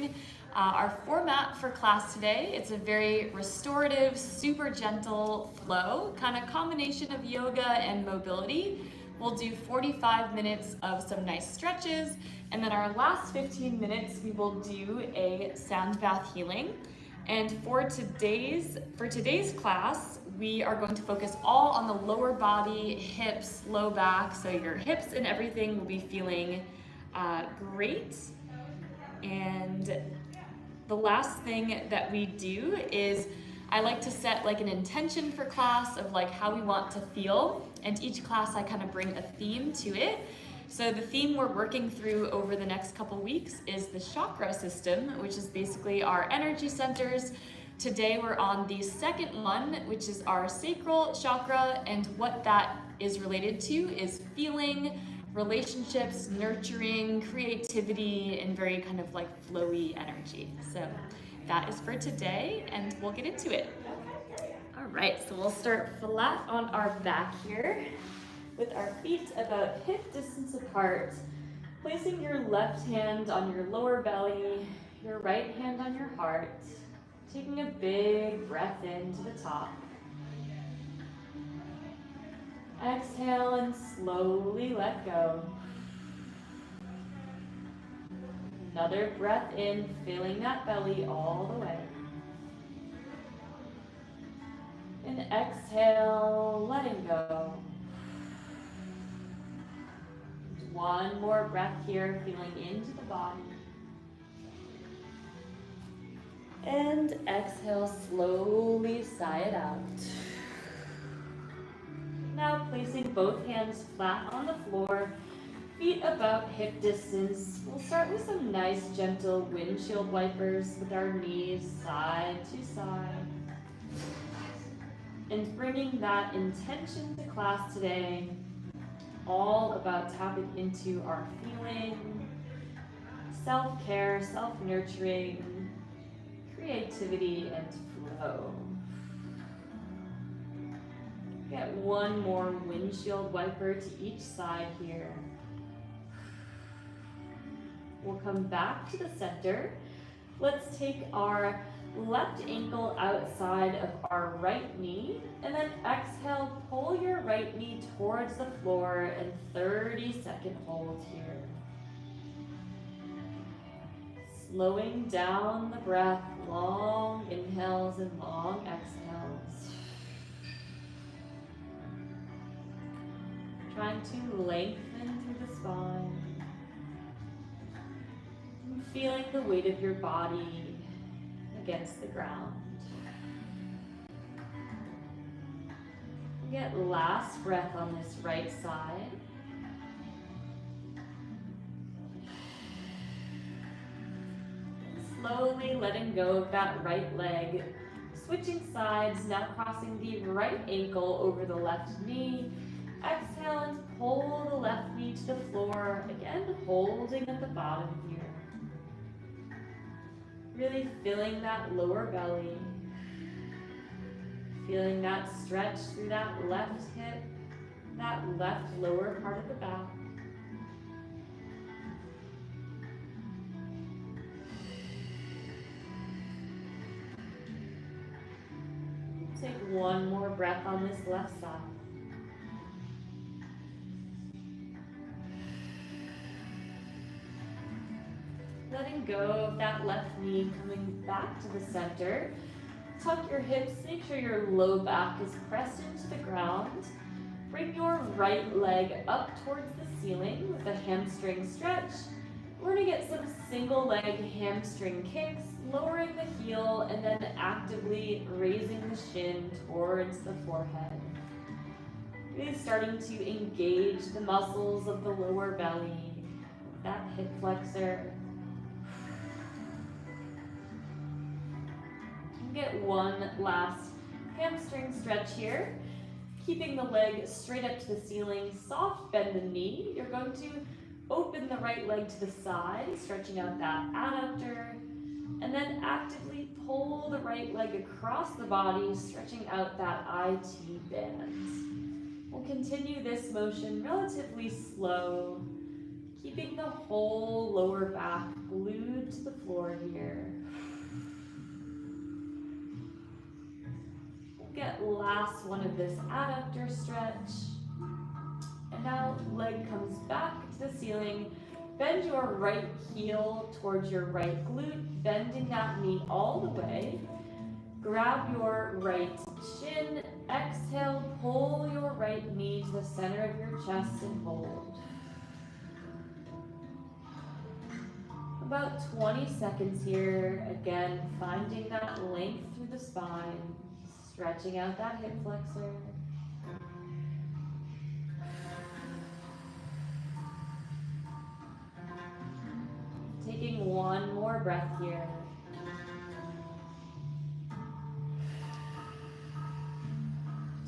morning. Our format for class today, it's a very restorative, super gentle flow, kind of combination of yoga and mobility. We'll do 45 minutes of some nice stretches, and then our last 15 minutes, we will do a sound bath healing. And for today's class, we are going to focus all on the lower body, hips, low back. So your hips and everything will be feeling great. And the last thing that we do is I like to set like an intention for class of like how we want to feel. And each class I kind of bring a theme to it. So the theme we're working through over the next couple weeks is the chakra system, which is basically our energy centers. Today we're on the second one, which is our sacral chakra, and what that is related to is feeling, relationships, nurturing, creativity, and very kind of like flowy energy. So that is for today, and we'll get into it. All right, so we'll start flat on our back here, with our feet about hip distance apart, placing your left hand on your lower belly, your right hand on your heart, taking a big breath in to the top. Exhale and slowly let go. Another breath in, filling that belly all the way. And exhale, letting go. One more breath here, feeling into the body. And exhale, slowly sigh it out. Now placing both hands flat on the floor, feet about hip distance. We'll start with some nice gentle windshield wipers with our knees side to side. And bringing that intention to class today, all about tapping into our feeling, self-care, self-nurturing, creativity, and flow. Get one more windshield wiper to each side here. We'll come back to the center. Let's take our left ankle outside of our right knee, and then exhale, pull your right knee towards the floor, and 30-second hold here. Slowing down the breath, long inhales and long exhales. Trying to lengthen through the spine. And feeling the weight of your body against the ground. Get last breath on this right side. Slowly letting go of that right leg. Switching sides, now crossing the right ankle over the left knee. Exhale and pull the left knee to the floor. Again, holding at the bottom here. Really feeling that lower belly. Feeling that stretch through that left hip, that left lower part of the back. Take one more breath on this left side. Letting go of that left knee, coming back to the center. Tuck your hips, make sure your low back is pressed into the ground. Bring your right leg up towards the ceiling with a hamstring stretch. We're gonna get some single leg hamstring kicks, lowering the heel, and then actively raising the shin towards the forehead. Really starting to engage the muscles of the lower belly, that hip flexor. Get one last hamstring stretch here. Keeping the leg straight up to the ceiling, soft bend the knee. You're going to open the right leg to the side, stretching out that adductor, and then actively pull the right leg across the body, stretching out that IT band. We'll continue this motion relatively slow, keeping the whole lower back glued to the floor here. last one of this adductor stretch. And now leg comes back to the ceiling. Bend your right heel towards your right glute, bending that knee all the way. Grab your right shin. Exhale, pull your right knee to the center of your chest and hold. About 20 seconds here. Again, finding that length through the spine, stretching out that hip flexor. Taking one more breath here.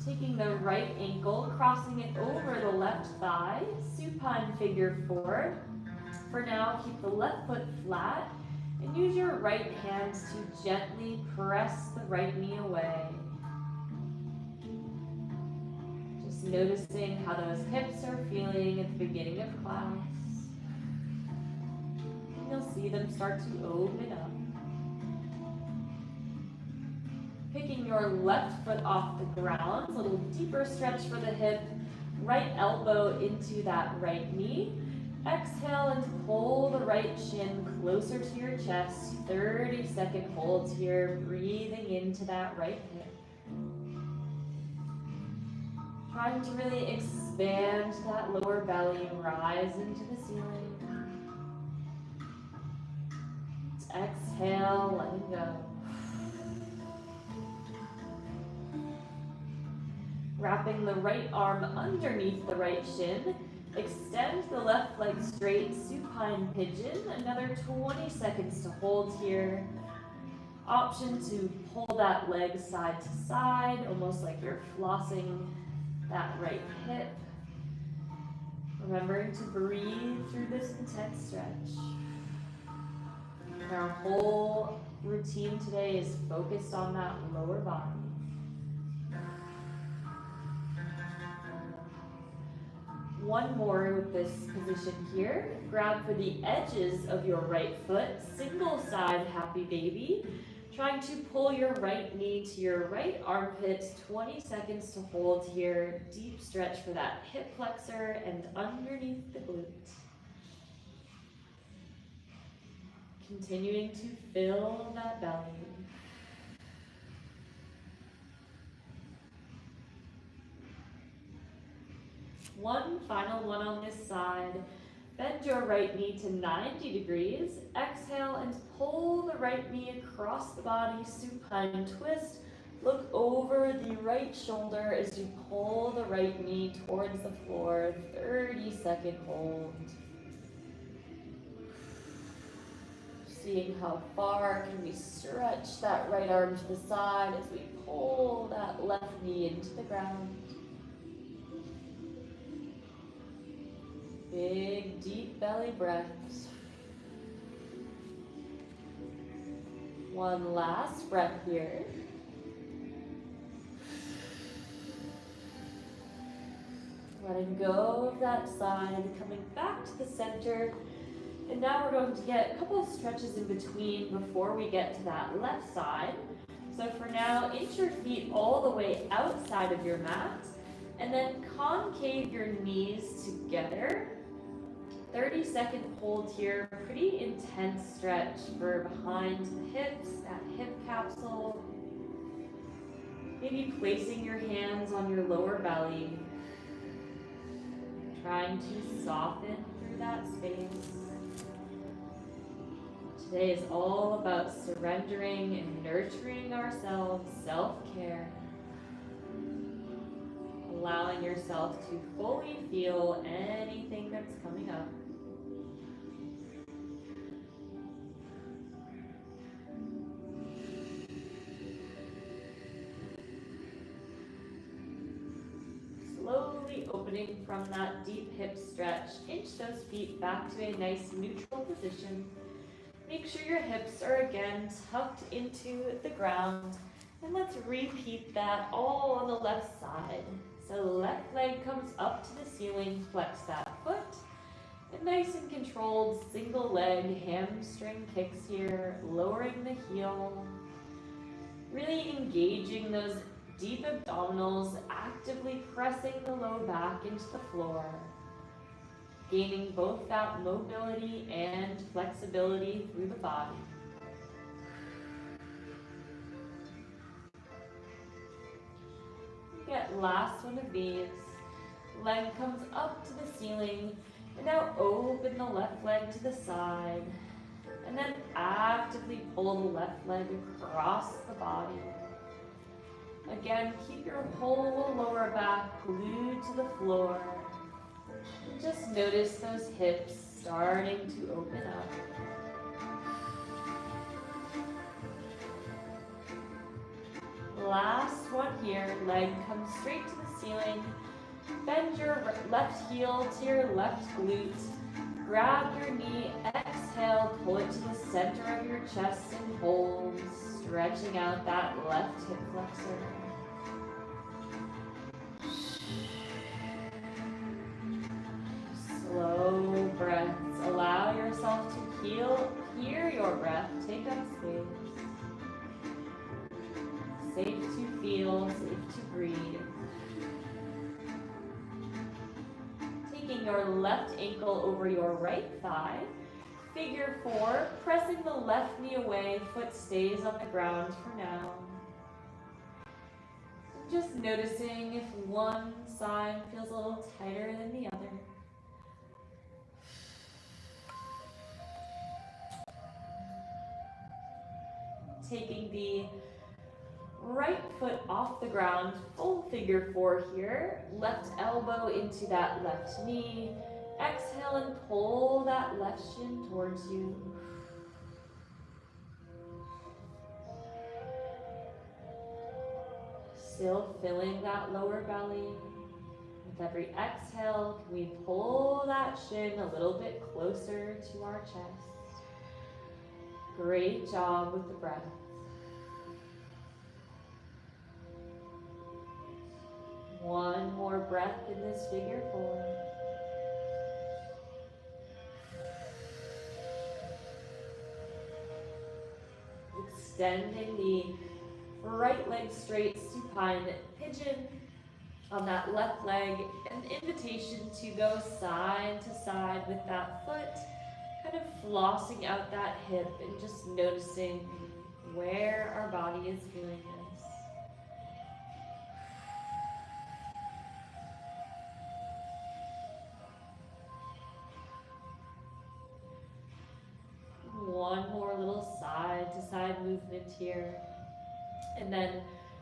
Taking the right ankle, crossing it over the left thigh, supine figure four. For now, keep the left foot flat and use your right hand to gently press the right knee away. Just noticing how those hips are feeling at the beginning of class. You'll see them start to open up. Picking your left foot off the ground, a little deeper stretch for the hip, right elbow into that right knee. Exhale and pull the right shin closer to your chest. 30-second holds here, breathing into that right hip. Trying to really expand that lower belly and rise into the ceiling. Exhale, letting go. Wrapping the right arm underneath the right shin. Extend the left leg straight, supine pigeon. Another 20 seconds to hold here. Option to pull that leg side to side, almost like you're flossing that right hip. Remembering to breathe through this intense stretch. And our whole routine today is focused on that lower body. One more with this position here. Grab for the edges of your right foot, single side happy baby. Trying to pull your right knee to your right armpit, 20 seconds to hold here. Deep stretch for that hip flexor and underneath the glute. Continuing to fill that belly. One final one on this side. Bend your right knee to 90 degrees. Exhale and pull the right knee across the body, supine twist. Look over the right shoulder as you pull the right knee towards the floor. 30-second hold. Seeing how far can we stretch that right arm to the side as we pull that left knee into the ground. Big, deep belly breaths. One last breath here. Letting go of that side, coming back to the center. And now we're going to get a couple of stretches in between before we get to that left side. So for now, inch your feet all the way outside of your mat, and then concave your knees together. 30-second hold here, pretty intense stretch for behind the hips, that hip capsule. Maybe placing your hands on your lower belly, trying to soften through that space. Today is all about surrendering and nurturing ourselves, self-care. Allowing yourself to fully feel anything that's coming up. Slowly opening from that deep hip stretch, inch those feet back to a nice neutral position. Make sure your hips are again tucked into the ground. And let's repeat that all on the left side. So left leg comes up to the ceiling, flex that foot. A nice and controlled single leg hamstring kicks here, lowering the heel. Really engaging those Deep abdominals, actively pressing the low back into the floor, gaining both that mobility and flexibility through the body. Get last one of these. Leg comes up to the ceiling, and now open the left leg to the side, and then actively pull the left leg across the body. Again, keep your whole lower back glued to the floor. And just notice those hips starting to open up. Last one here, leg comes straight to the ceiling. Bend your left heel to your left glute. Grab your knee, exhale, pull it to the center of your chest and hold, stretching out that left hip flexor. Slow breaths. Allow yourself to hear your breath. Take up space. Safe to feel, safe to breathe. Taking your left ankle over your right thigh. Figure 4, pressing the left knee away, foot stays on the ground for now. Just noticing if one side feels a little tighter than the other. Taking the right foot off the ground, full figure 4 here. Left elbow into that left knee. Exhale and pull that left shin towards you. Still filling that lower belly. With every exhale, can we pull that shin a little bit closer to our chest? Great job with the breath. One more breath in this figure 4. Extending the right leg straight, supine pigeon on that left leg. An invitation to go side to side with that foot, kind of flossing out that hip and just noticing where our body is feeling this. One more little side to side movement here. And then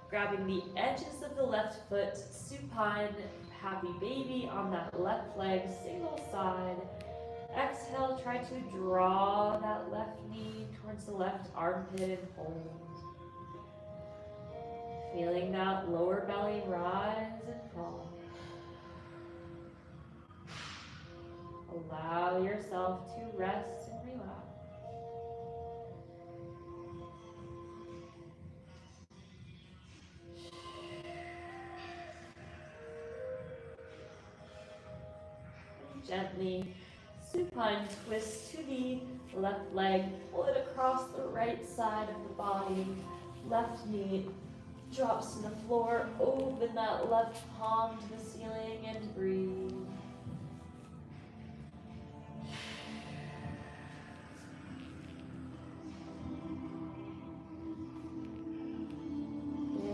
grabbing the edges of the left foot, supine, happy baby on that left leg, single side. Exhale, try to draw that left knee towards the left armpit and hold. Feeling that lower belly rise and fall. Allow yourself to rest and relax. Gently supine twist to the left leg, pull it across the right side of the body. Left knee drops to the floor, open that left palm to the ceiling and breathe.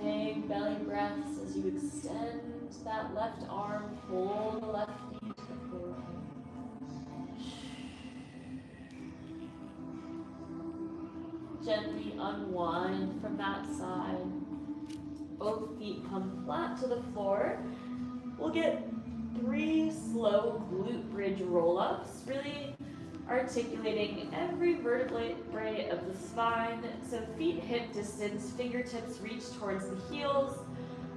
Big belly breaths as you extend that left arm, pull the left knee to the floor. Gently unwind from that side. Both feet come flat to the floor. We'll get 3 slow glute bridge roll-ups, really articulating every vertebrae of the spine. So feet hip distance, fingertips reach towards the heels.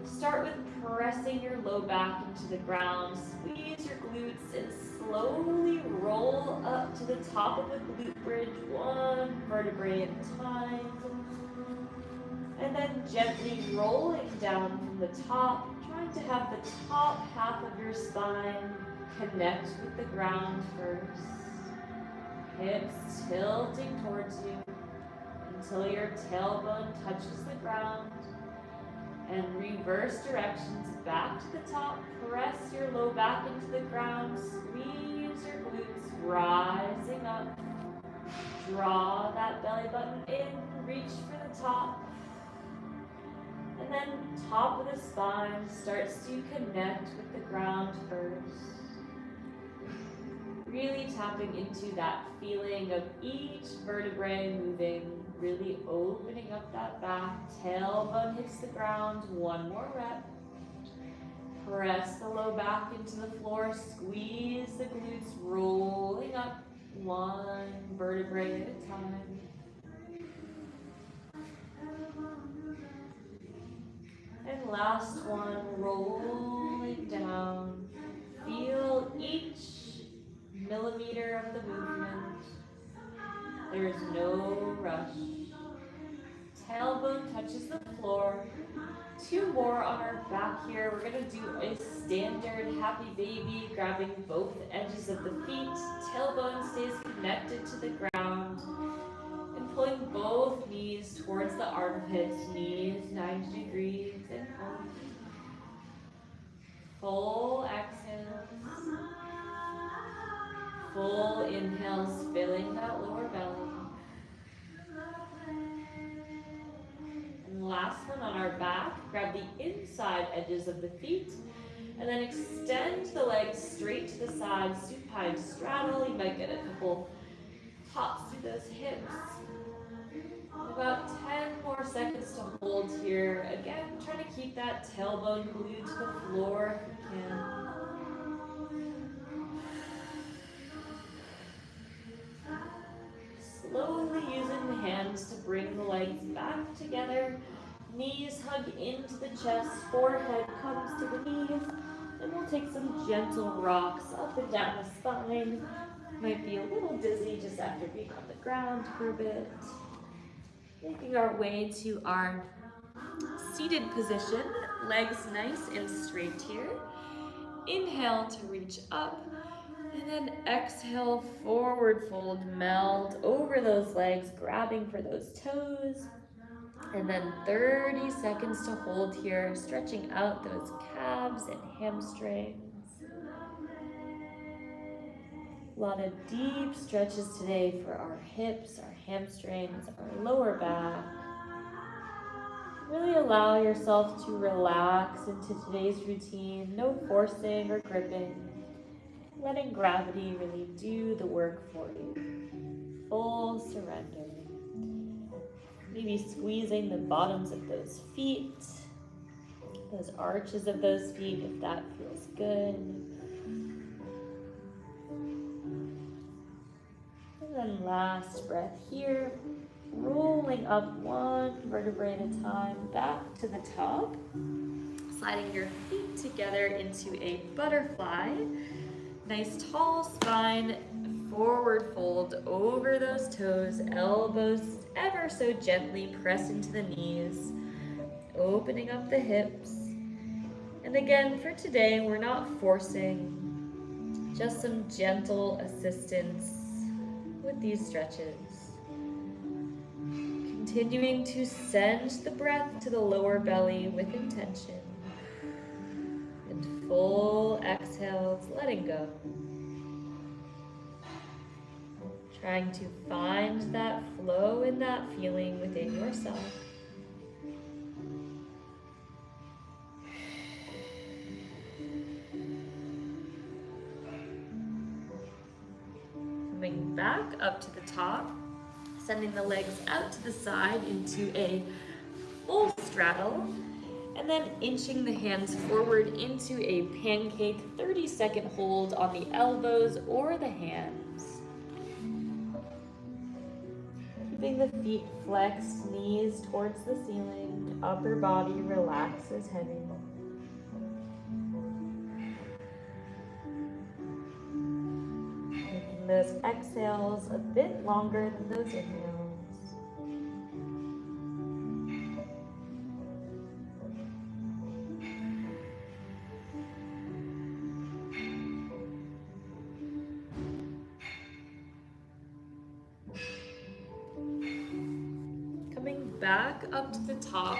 Start with pressing your low back into the ground. Squeeze your glutes and slowly roll up to the top of the glute bridge, one vertebrae at a time. And then gently rolling down from the top, trying to have the top half of your spine connect with the ground first. Hips tilting towards you until your tailbone touches the ground. And reverse directions back to the top. Press your low back into the ground. Squeeze your glutes, rising up. Draw that belly button in, reach for the top. And then top of the spine starts to connect with the ground first. Really tapping into that feeling of each vertebrae moving, really opening up that back. Tailbone hits the ground, one more rep. Press the low back into the floor, squeeze the glutes, rolling up one vertebrae at a time. And last one, rolling down. Feel each millimeter of the movement. There's no rush. Tailbone touches the floor. Two more on our back here. We're gonna do a standard happy baby, grabbing both edges of the feet. Tailbone stays connected to the ground. And pulling both knees towards the armpits, knees 90 degrees and home. Full exhales. Full inhales, filling that lower belly. And last one on our back, grab the inside edges of the feet, and then extend the legs straight to the side, supine straddle. You might get a couple hops through those hips. About 10 more seconds to hold here. Again, trying to keep that tailbone glued to the floor if you can. Slowly using the hands to bring the legs back together. Knees hug into the chest, forehead comes to the knees. And we'll take some gentle rocks up and down the spine. Might be a little dizzy just after being on the ground for a bit. Making our way to our seated position, legs nice and straight here. Inhale to reach up, and then exhale, forward fold, meld over those legs, grabbing for those toes. And then 30 seconds to hold here, stretching out those calves and hamstrings. A lot of deep stretches today for our hips, our hamstrings, our lower back. Really allow yourself to relax into today's routine. No forcing or gripping. Letting gravity really do the work for you. Full surrender. Maybe squeezing the bottoms of those feet, those arches of those feet if that feels good. And then last breath here, rolling up one vertebrae at a time, back to the top. Sliding your feet together into a butterfly. Nice tall spine, forward fold over those toes, elbows ever so gently press into the knees, opening up the hips. And again, for today, we're not forcing, just some gentle assistance with these stretches. Continuing to send the breath to the lower belly with intention. And full exhales, letting go. Trying to find that flow and that feeling within yourself. Coming back up to the top, sending the legs out to the side into a full straddle, and then inching the hands forward into a pancake, 30-second hold on the elbows or the hands. Keeping the feet flexed, knees towards the ceiling, upper body relaxes heavy. Making those exhales a bit longer than those inhales. Back up to the top,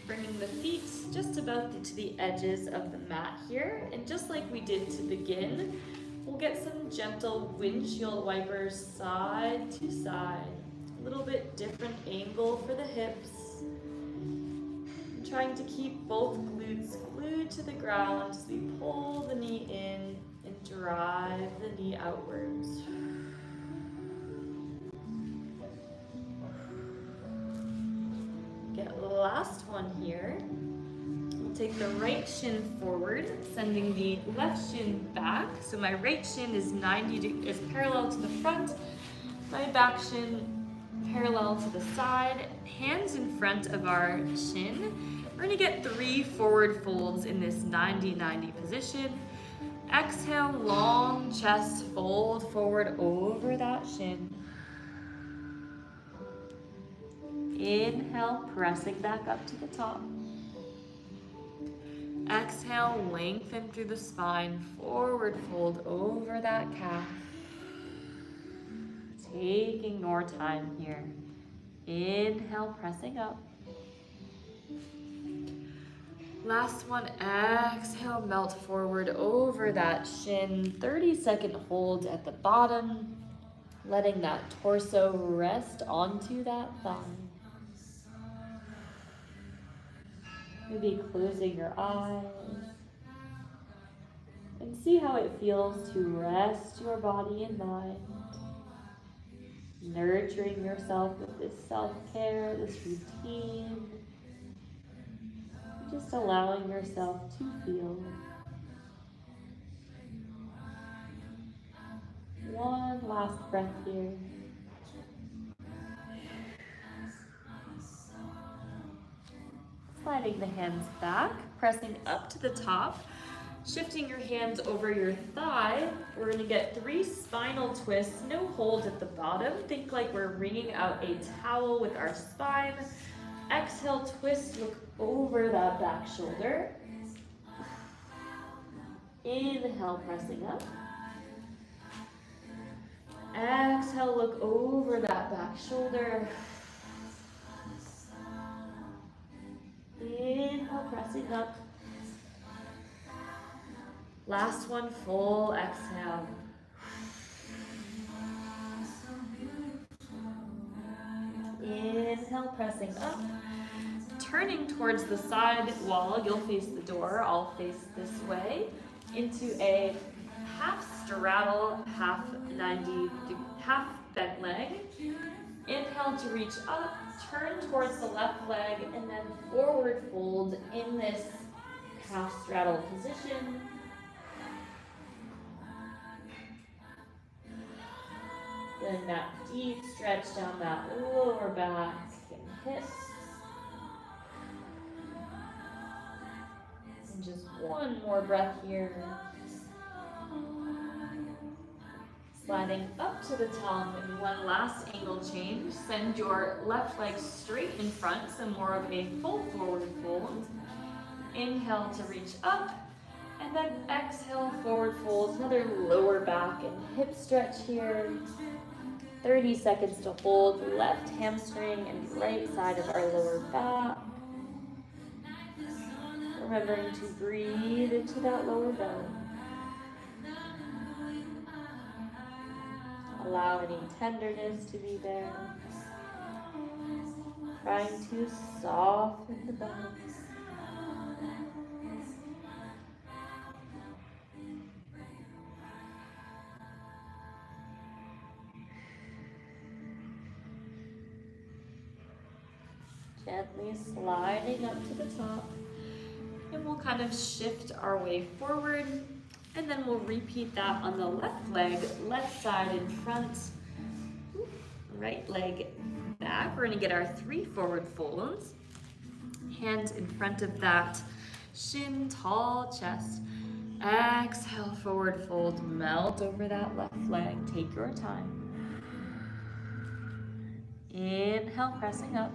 Bringing the feet just about to the edges of the mat here. And just like we did to begin, we'll get some gentle windshield wipers side to side. A little bit different angle for the hips. Trying to keep both glutes glued to the ground as we pull the knee in and drive the knee outwards. Get the last one here. We'll take the right shin forward, sending the left shin back. So my right shin is is parallel to the front. My back shin parallel to the side, hands in front of our shin. We're gonna get 3 forward folds in this 90-90 position. Exhale, long chest, fold forward over that shin. Inhale, pressing back up to the top. Exhale, lengthen through the spine, forward fold over that calf. Taking more time here. Inhale, pressing up. Last one, exhale, melt forward over that shin. 30-second hold at the bottom, letting that torso rest onto that thigh. Maybe closing your eyes. And see how it feels to rest your body and mind. Nurturing yourself with this self-care, this routine. Just allowing yourself to feel. One last breath here. Sliding the hands back, pressing up to the top, shifting your hands over your thigh. We're gonna get 3 spinal twists, no hold at the bottom. Think like we're wringing out a towel with our spine. Exhale, twist, look over that back shoulder. Inhale, pressing up. Exhale, look over that back shoulder. Inhale, pressing up. Last one, full exhale. Inhale, pressing up. Turning towards the side wall, you'll face the door, I'll face this way, into a half straddle, half bent leg. Inhale to reach up, turn towards the left leg, and then forward fold in this half straddle position. Then that deep stretch down that lower back and hips. And just one more breath here. Sliding up to the top and one last angle change. Send your left leg straight in front, so more of a full forward fold. Inhale to reach up, and then exhale, forward fold. Another lower back and hip stretch here. 30 seconds to hold left hamstring and right side of our lower back. Remembering to breathe into that lower belly. Allow any tenderness to be there. Trying to soften the belly. Gently sliding up to the top. And we'll kind of shift our way forward. And then we'll repeat that on the left leg, left side in front, right leg back. We're gonna get our 3 forward folds. Hands in front of that shin, tall chest. Exhale, forward fold, melt over that left leg. Take your time. Inhale, pressing up.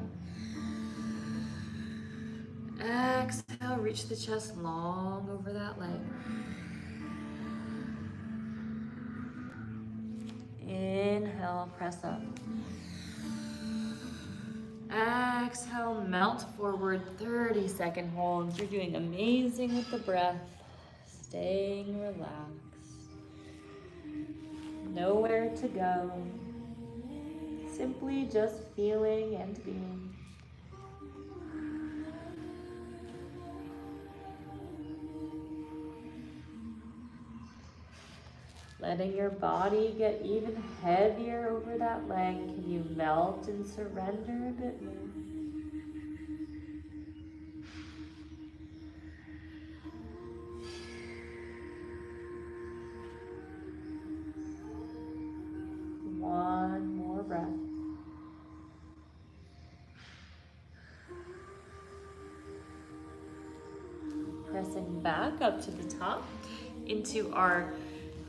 Exhale, reach the chest long over that leg. Inhale, press up. Exhale, Exhale, melt forward, 30-second holds. You're doing amazing with the breath. Staying relaxed. Nowhere to go. Simply just feeling and being. Letting your body get even heavier over that leg. Can you melt and surrender a bit more? One more breath. Pressing back up to the top into our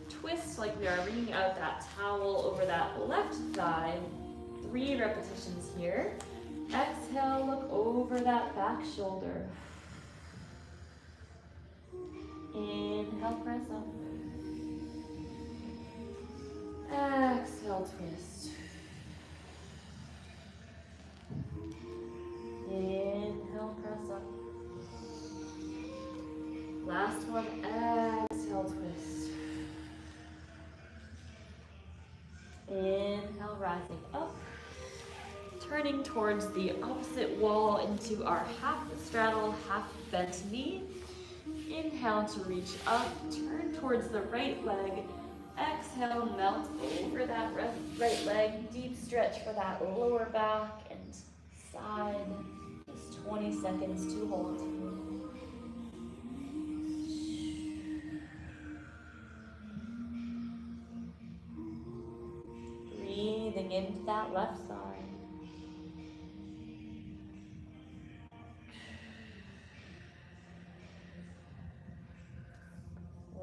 twist, like we are wringing out that towel over that left thigh. 3 repetitions here. Exhale, look over that back shoulder. Inhale, press up. Exhale, twist. Inhale, press up. Last one, exhale, twist. Inhale, rising up. Turning towards the opposite wall into our half straddle, half bent knee. Inhale to reach up, turn towards the right leg. Exhale, melt over that right leg. Deep stretch for that lower back and side. Just 20 seconds to hold. Breathing into that left side.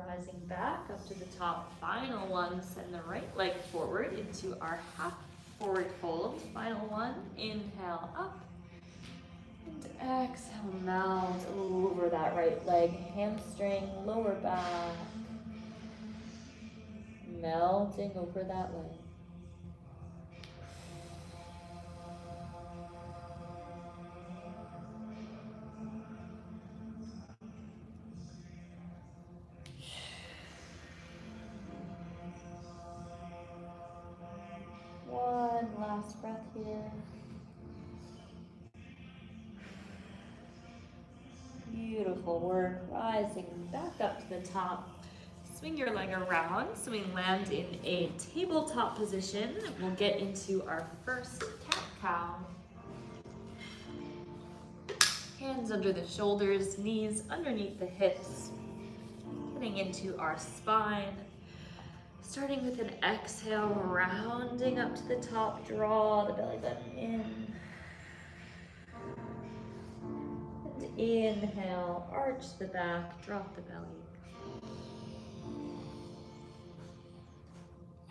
Rising back up to the top. Final one, send the right leg forward into our half forward fold. Final one, inhale up. And exhale, melt over that right leg. Hamstring, lower back. Melting over that leg. One last breath here. Beautiful work. Rising back up to the top. Swing your leg around so we land in a tabletop position. We'll get into our first cat-cow. Hands under the shoulders, knees underneath the hips. Getting into our spine. Starting with an exhale, rounding up to the top, draw the belly button in. And inhale, arch the back, drop the belly.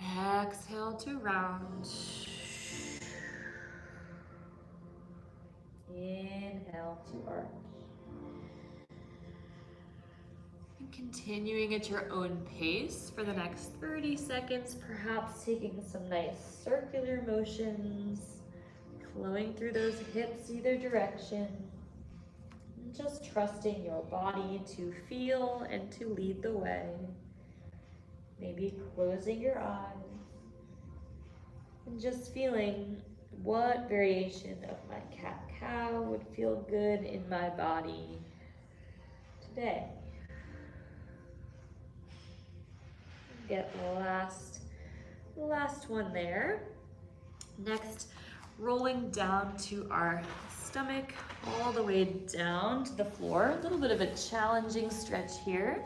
Exhale to round. Inhale to arch. And continuing at your own pace for the next 30 seconds, perhaps taking some nice circular motions, flowing through those hips either direction. And just trusting your body to feel and to lead the way. Maybe closing your eyes and just feeling what variation of my cat-cow would feel good in my body today. Get the last one there. Next, rolling down to our stomach all the way down to the floor. A little bit of a challenging stretch here.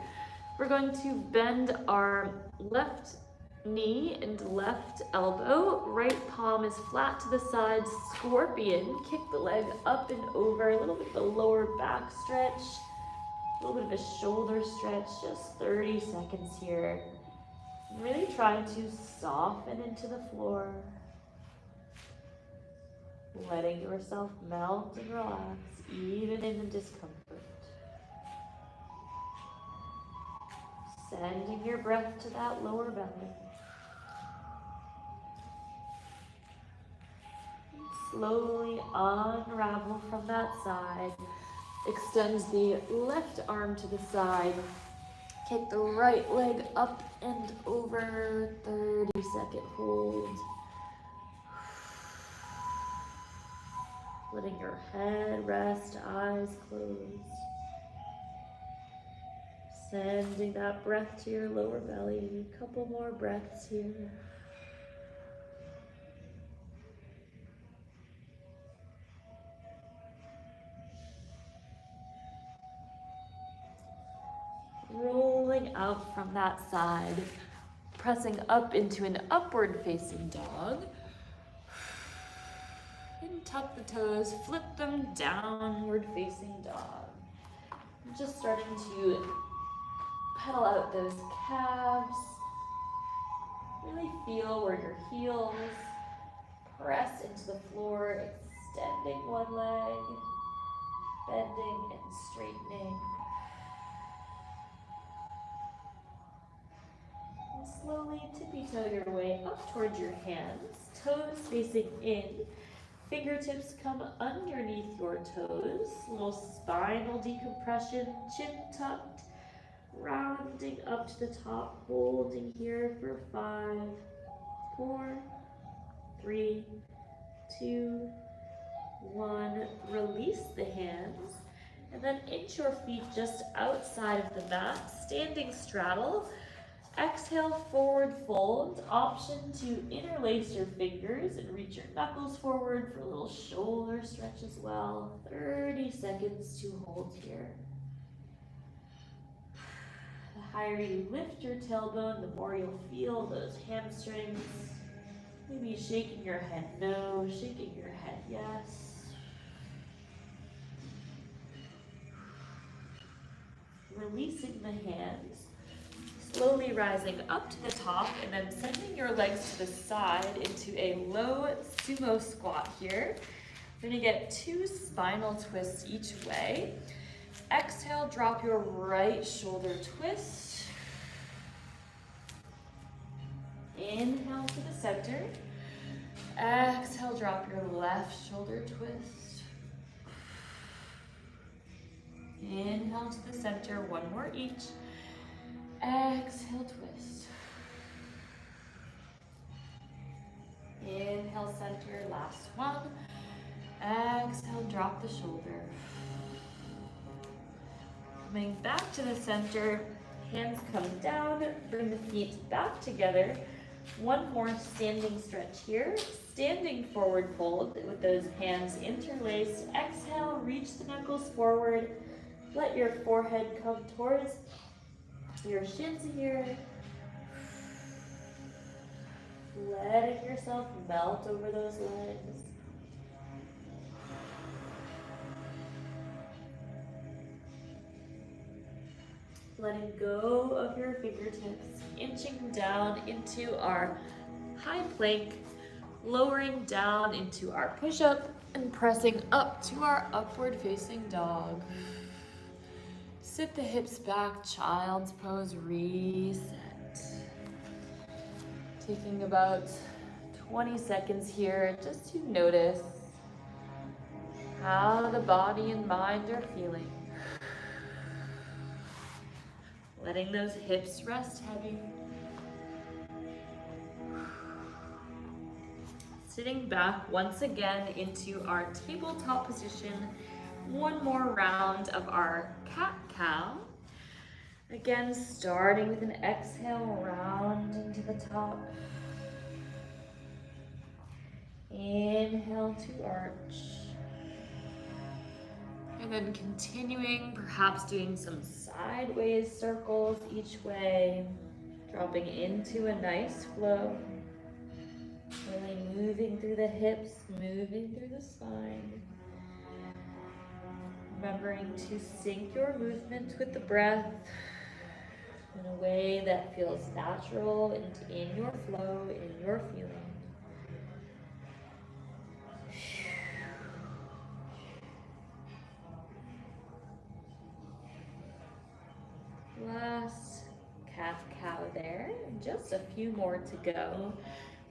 We're going to bend our left knee and left elbow. Right palm is flat to the side, scorpion. Kick the leg up and over, a little bit of a lower back stretch, a little bit of a shoulder stretch, just 30 seconds here. Really try to soften into the floor, letting yourself melt and relax, even in the discomfort. Sending your breath to that lower belly. slowly unravel from that side. Extend the left arm to the side. Kick the right leg up and over. 30-second hold. Letting your head rest, eyes closed. Sending that breath to your lower belly. A couple more breaths here. Rolling out from that side, pressing up into an upward facing dog. And tuck the toes, flip them, downward facing dog. Just starting to pedal out those calves. Really feel where your heels press into the floor, extending one leg, bending and straightening. And slowly tippy-toe your way up towards your hands, toes facing in. Fingertips come underneath your toes, little spinal decompression, chin tucked, rounding up to the top, holding here for 5, 4, 3, 2, 1. Release the hands, and then inch your feet just outside of the mat, standing straddle. Exhale, forward fold. Option to interlace your fingers and reach your knuckles forward for a little shoulder stretch as well. 30 seconds to hold here. The higher you lift your tailbone, the more you'll feel those hamstrings. Maybe shaking your head no, shaking your head yes. Releasing the hands. Slowly rising up to the top and then sending your legs to the side into a low sumo squat here. We're going to get 2 spinal twists each way. Exhale, drop your right shoulder twist. Inhale to the center. Exhale, drop your left shoulder twist. Inhale to the center, 1 more each. Exhale, twist. Inhale, center, last one. Exhale, drop the shoulder. Coming back to the center, hands come down, bring the feet back together. 1 more standing stretch here. Standing forward fold with those hands interlaced. Exhale, reach the knuckles forward. Let your forehead come towards your shins here. Letting yourself melt over those legs. Letting go of your fingertips, inching down into our high plank, lowering down into our push-up, and pressing up to our upward facing dog. Sit the hips back, child's pose, reset. Taking about 20 seconds here just to notice how the body and mind are feeling. Letting those hips rest heavy. Sitting back once again into our tabletop position. 1 more round of our cat-cow. Again, starting with an exhale, rounding to the top. Inhale to arch. And then continuing, perhaps doing some sideways circles each way. Dropping into a nice flow. Really moving through the hips, moving through the spine. Remembering to sync your movement with the breath in a way that feels natural and in your flow, in your feeling. Last cat-cow there, just a few more to go.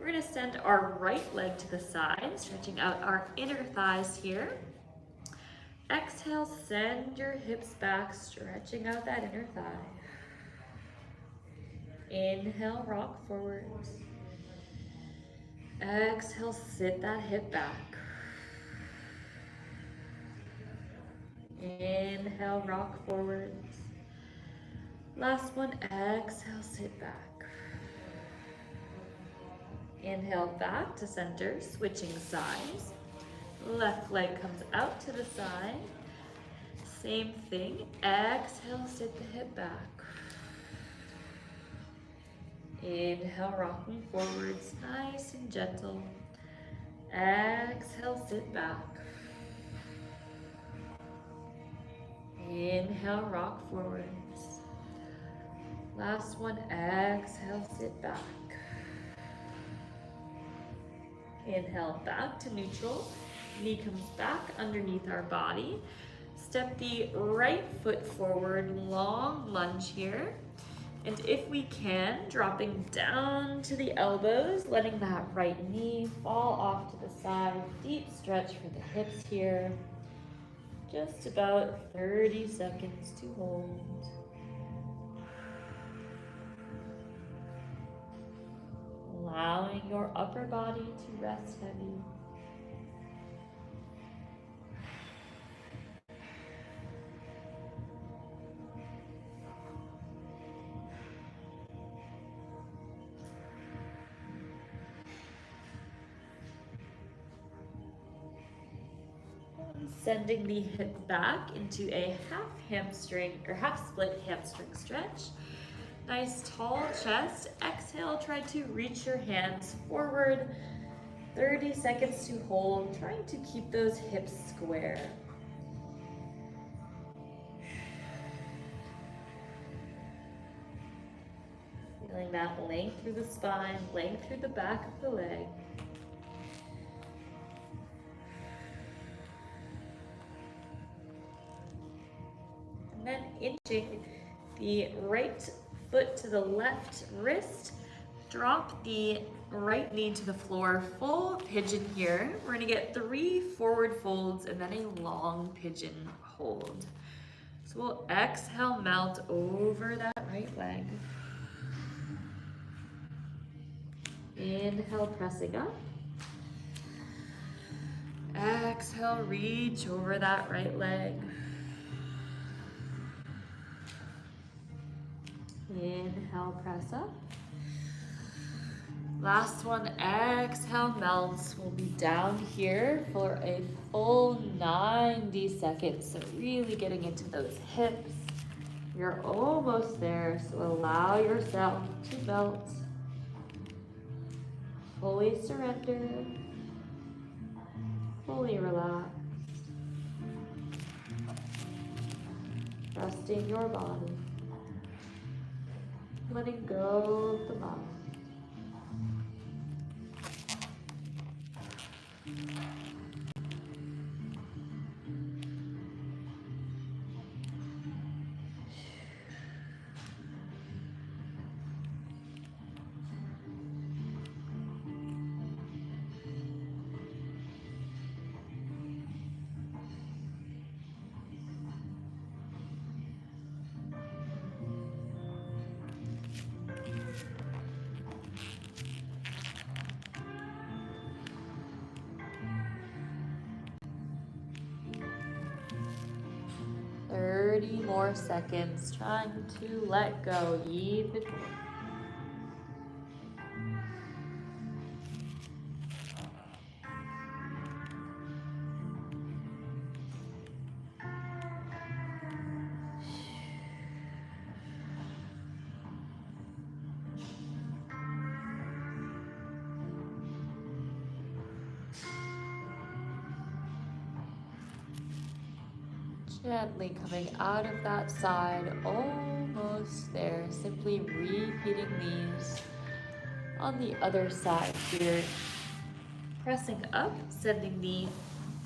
We're gonna send our right leg to the side, stretching out our inner thighs here. Exhale, send your hips back, stretching out that inner thigh. Inhale, rock forwards. Exhale, sit that hip back. Inhale, rock forwards. Last one, exhale, sit back. Inhale, back to center, switching sides. Left leg comes out to the side. Same thing, exhale, sit the hip back. Inhale, rocking forwards, nice and gentle. Exhale, sit back. Inhale, rock forwards. Last one, exhale, sit back. Inhale, back to neutral. Knee comes back underneath our body. Step the right foot forward, long lunge here. And if we can, dropping down to the elbows, letting that right knee fall off to the side. Deep stretch for the hips here. Just about 30 seconds to hold. Allowing your upper body to rest heavy. Sending the hip back into a half hamstring or half split hamstring stretch. Nice tall chest. Exhale, try to reach your hands forward. 30 seconds to hold, trying to keep those hips square. Feeling that length through the spine, length through the back of the leg. And then inching the right foot to the left wrist, drop the right knee to the floor, full pigeon here. We're gonna get 3 forward folds and then a long pigeon hold. So we'll exhale, melt over that right leg. Inhale, pressing up. Exhale, reach over that right leg. Inhale, press up. Last one, exhale, melts. We'll be down here for a full 90 seconds. So really getting into those hips. You're almost there, so allow yourself to melt. Fully surrender. Fully relax. Trusting your body. Letting go of the mind. More seconds, trying to let go even more. Gently coming out of that side, almost there. Simply repeating these on the other side here. Pressing up, sending the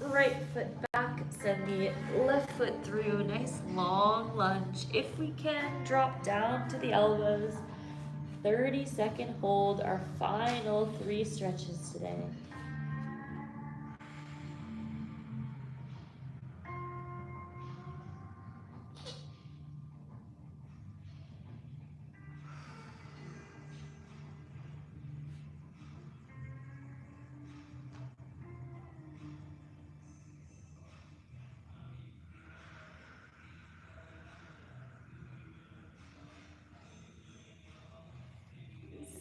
right foot back, send the left foot through. Nice long lunge. If we can, drop down to the elbows. 30-second hold, our final 3 stretches today.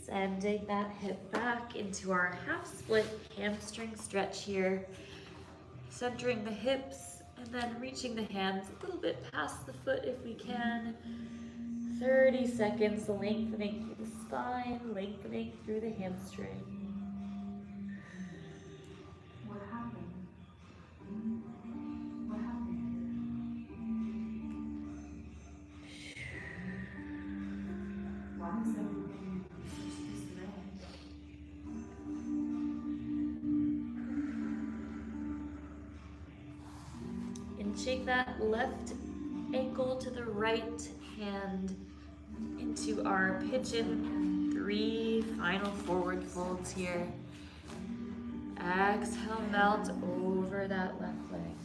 Sending that hip back into our half split hamstring stretch here. Centering the hips and then reaching the hands a little bit past the foot if we can. 30 seconds, lengthening through the spine, lengthening through the hamstring. What happened? What happened here? Why is everything such disarray? Inching that left ankle to the right hand into our pigeon. 3 final forward folds here. Exhale, melt over that left leg.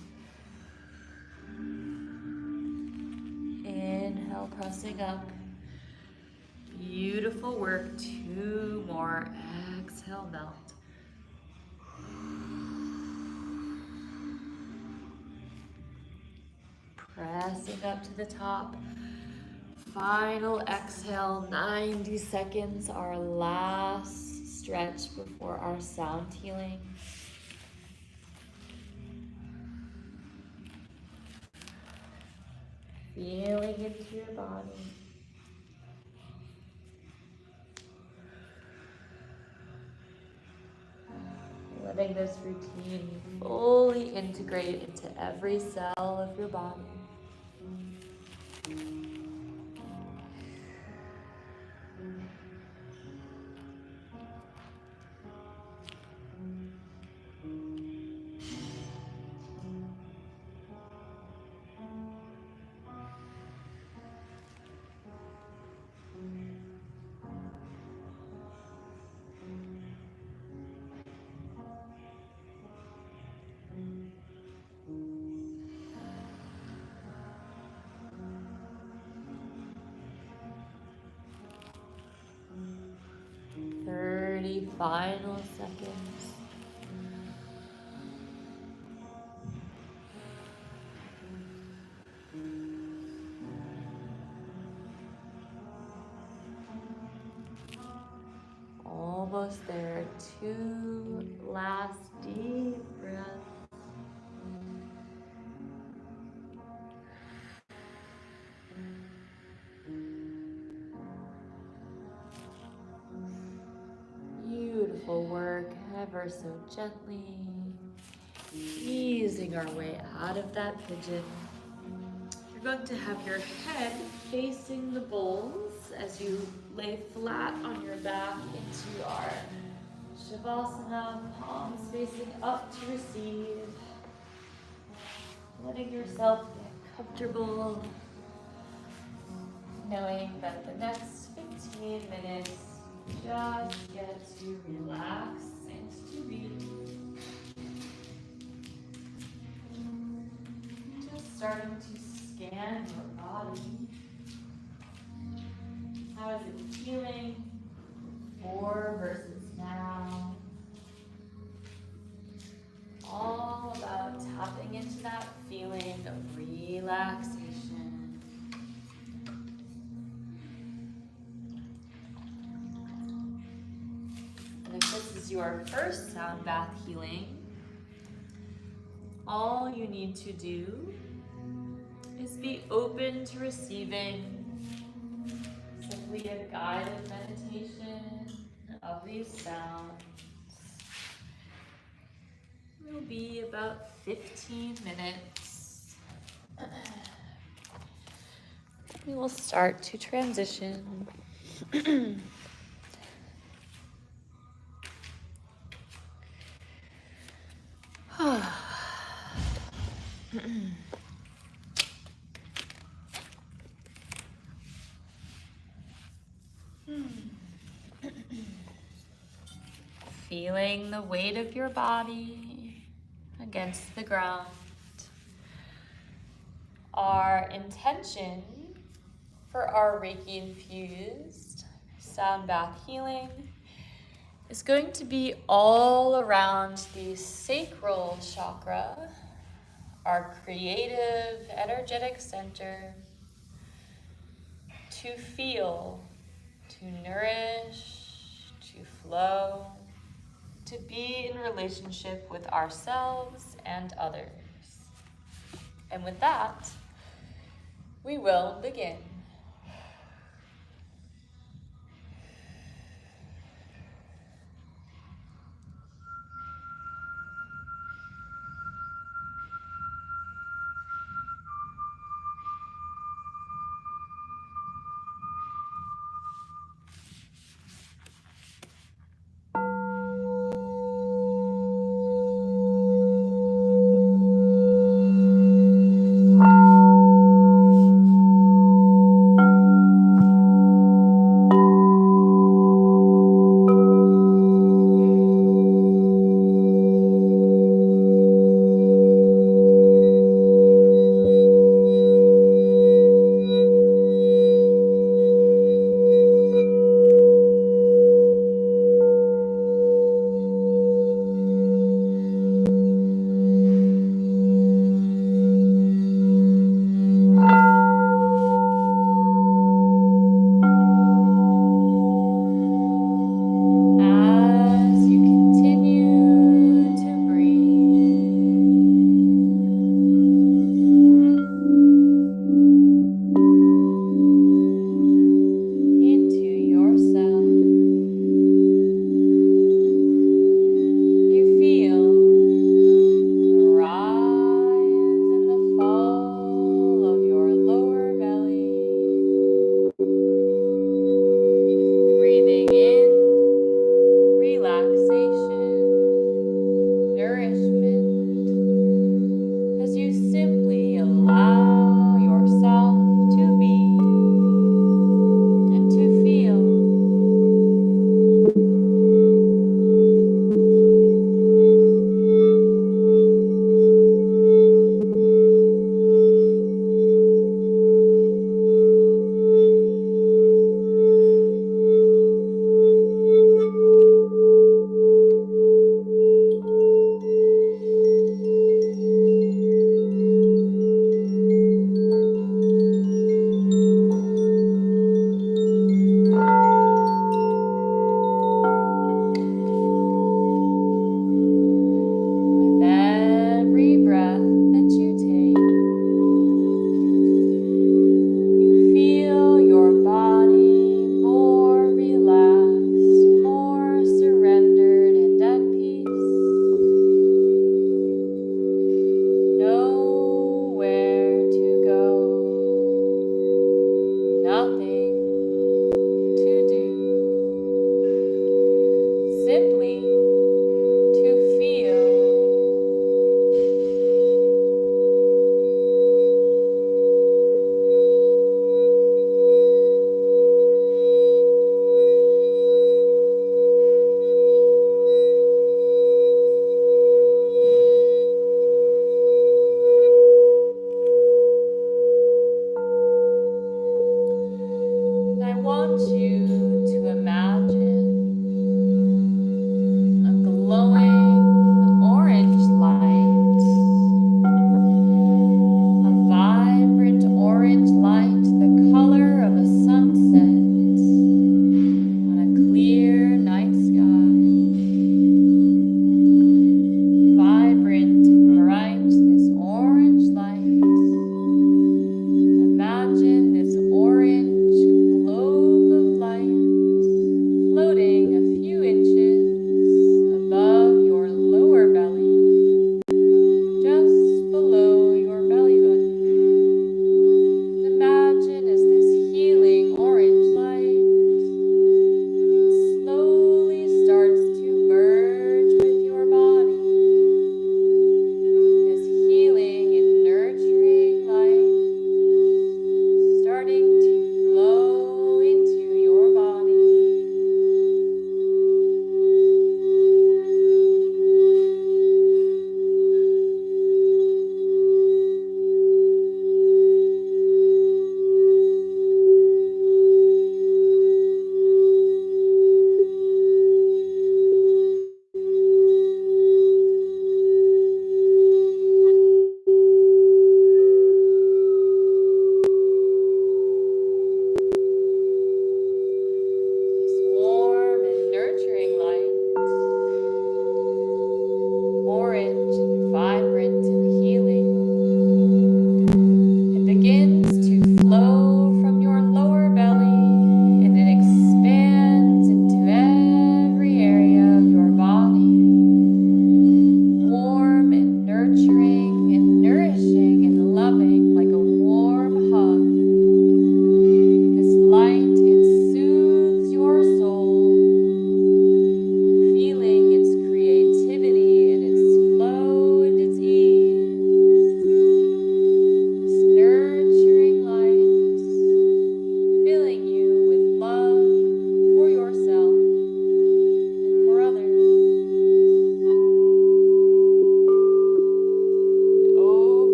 Inhale, pressing up. Beautiful work. 2 more. Exhale, melt. Pressing up to the top. Final exhale, 90 seconds, our last stretch before our sound healing. Feeling into your body. Letting this routine fully integrate into every cell of your body. Final seconds. Almost there. 2 last deep breaths. Beautiful work, ever so gently, easing our way out of that pigeon. You're going to have your head facing the bowls as you lay flat on your back into our Shavasana, palms facing up to receive. Letting yourself get comfortable, knowing that the next 15 minutes just get to relax and to breathe. Just starting to scan your body. How is it feeling before versus now? All about tapping into that feeling of relaxation. And if this is your first sound bath healing, all you need to do is be open to receiving simply a guided meditation of these sounds. It'll be about 15 minutes. We will start to transition. feeling the weight of your body against the ground. Our intention for our Reiki infused sound bath healing is going to be all around the sacral chakra, our creative, energetic center, to feel, to nourish, to flow, to be in relationship with ourselves and others. And with that, we will begin.